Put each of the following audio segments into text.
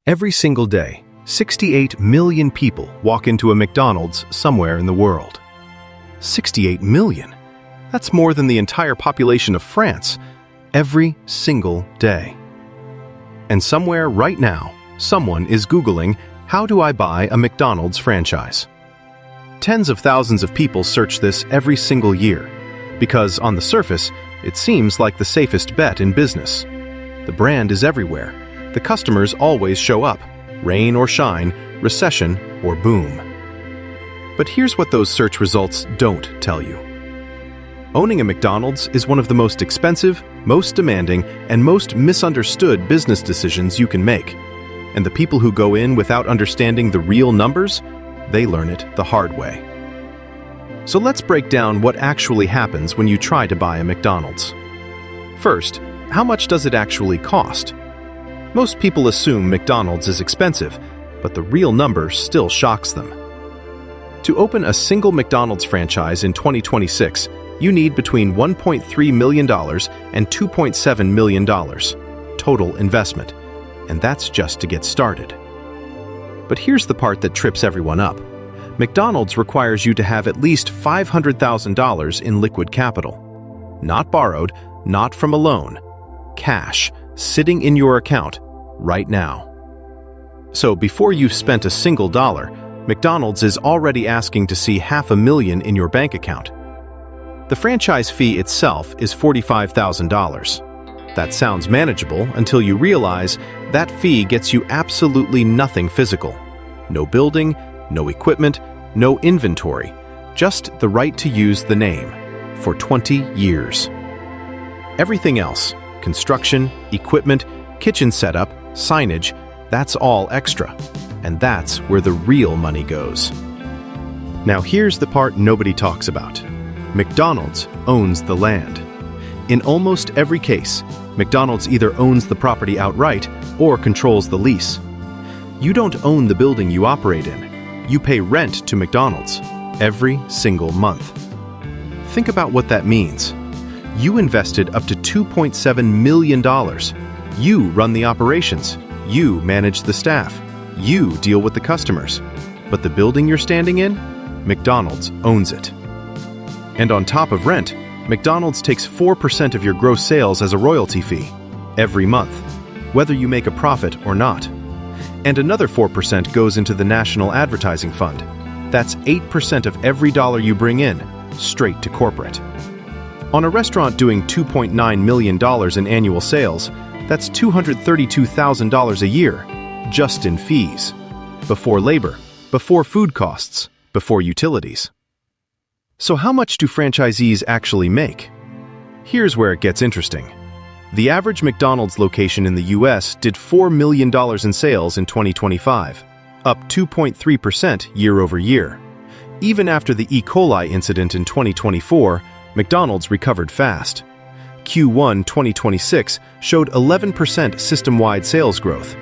Every single day, 68 million people walk into a McDonald's somewhere in the world. 68 million? That's more than the entire population of France, every single day. And somewhere right now, someone is Googling, "How do I buy a McDonald's franchise?" Tens of thousands of people search this every single year, because on the surface, it seems like the safest bet in business. The brand is everywhere. The customers always show up, rain or shine, recession or boom. But here's what those search results don't tell you. Owning a McDonald's is one of the most expensive, most demanding, and most misunderstood business decisions you can make. And the people who go in without understanding the real numbers, they learn it the hard way. So let's break down what actually happens when you try to buy a McDonald's. First, how much does it actually cost? Most people assume McDonald's is expensive, but the real number still shocks them. To open a single McDonald's franchise in 2026, you need between $1.3 million and $2.7 million total investment, and that's just to get started. But here's the part that trips everyone up. McDonald's requires you to have at least $500,000 in liquid capital. Not borrowed, not from a loan. Cash, sitting in your account right now. So before you've spent a single dollar, McDonald's is already asking to see $500,000 in your bank account. The franchise fee itself is $45,000. That sounds manageable until you realize that fee gets you absolutely nothing physical. No building, no equipment, no inventory, just the right to use the name for 20 years. Everything else, construction, equipment, kitchen setup, signage, that's all extra. And that's where the real money goes. Now here's the part nobody talks about. McDonald's owns the land. In almost every case, McDonald's either owns the property outright or controls the lease. You don't own the building you operate in. You pay rent to McDonald's every single month. Think about what that means. You invested up to $2.7 million. You run the operations. You manage the staff. You deal with the customers. But the building you're standing in, McDonald's owns it. And on top of rent, McDonald's takes 4% of your gross sales as a royalty fee every month, whether you make a profit or not. And another 4% goes into the National Advertising Fund. That's 8% of every dollar you bring in, straight to corporate. On a restaurant doing $2.9 million in annual sales, that's $232,000 a year, just in fees. Before labor, before food costs, before utilities. So how much do franchisees actually make? Here's where it gets interesting. The average McDonald's location in the US did $4 million in sales in 2025, up 2.3% year over year. Even after the E. coli incident in 2024, McDonald's recovered fast. Q1 2026 showed 11% system-wide sales growth.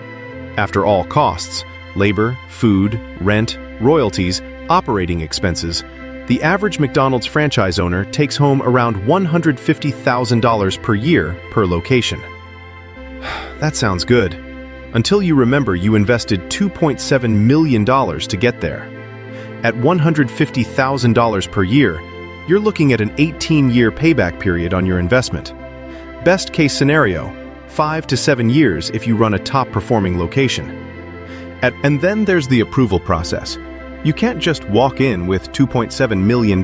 After all costs, labor, food, rent, royalties, operating expenses, the average McDonald's franchise owner takes home around $150,000 per year per location. That sounds good. Until you remember you invested $2.7 million to get there. At $150,000 per year, you're looking at an 18-year payback period on your investment. Best case scenario, 5 to 7 years if you run a top-performing location. And then there's the approval process. You can't just walk in with $2.7 million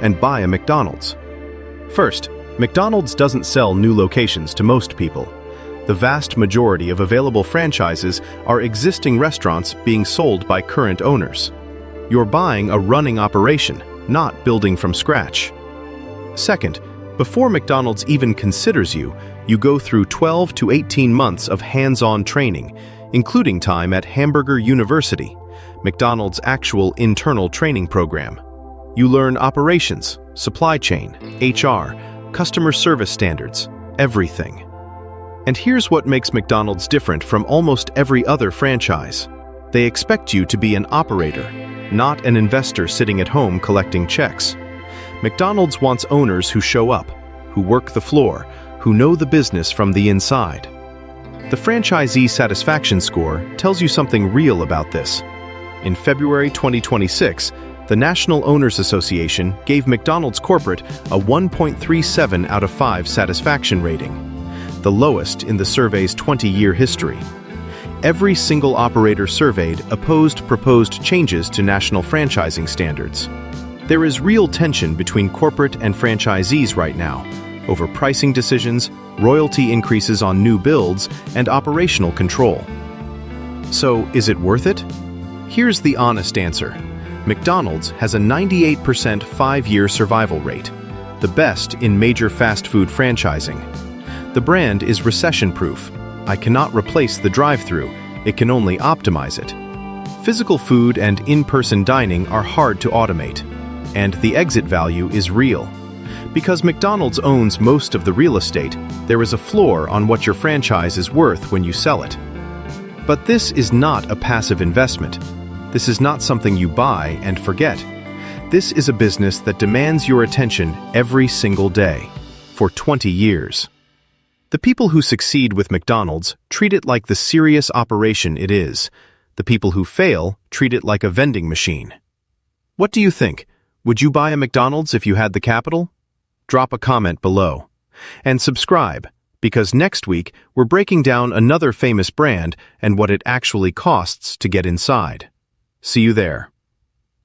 and buy a McDonald's. First, McDonald's doesn't sell new locations to most people. The vast majority of available franchises are existing restaurants being sold by current owners. You're buying a running operation, not building from scratch. Second, before McDonald's even considers you, you go through 12 to 18 months of hands-on training, including time at Hamburger University, McDonald's actual internal training program. You learn operations, supply chain, HR, customer service standards, everything. And here's what makes McDonald's different from almost every other franchise. They expect you to be an operator, not an investor sitting at home collecting checks. McDonald's wants owners who show up, who work the floor, who know the business from the inside. The franchisee satisfaction score tells you something real about this. In February 2026, the National Owners Association gave McDonald's corporate a 1.37 out of 5 satisfaction rating, the lowest in the survey's 20-year history. Every single operator surveyed opposed proposed changes to national franchising standards. There is real tension between corporate and franchisees right now over pricing decisions, royalty increases on new builds, and operational control. So, is it worth it? Here's the honest answer. McDonald's has a 98% 5-year survival rate, the best in major fast food franchising. The brand is recession-proof. I cannot replace the drive-thru, it can only optimize it. Physical food and in-person dining are hard to automate, and the exit value is real. Because McDonald's owns most of the real estate, there is a floor on what your franchise is worth when you sell it. But this is not a passive investment. This is not something you buy and forget. This is a business that demands your attention every single day, for 20 years. The people who succeed with McDonald's treat it like the serious operation it is. The people who fail treat it like a vending machine. What do you think? Would you buy a McDonald's if you had the capital? Drop a comment below. And subscribe, because next week we're breaking down another famous brand and what it actually costs to get inside. See you there.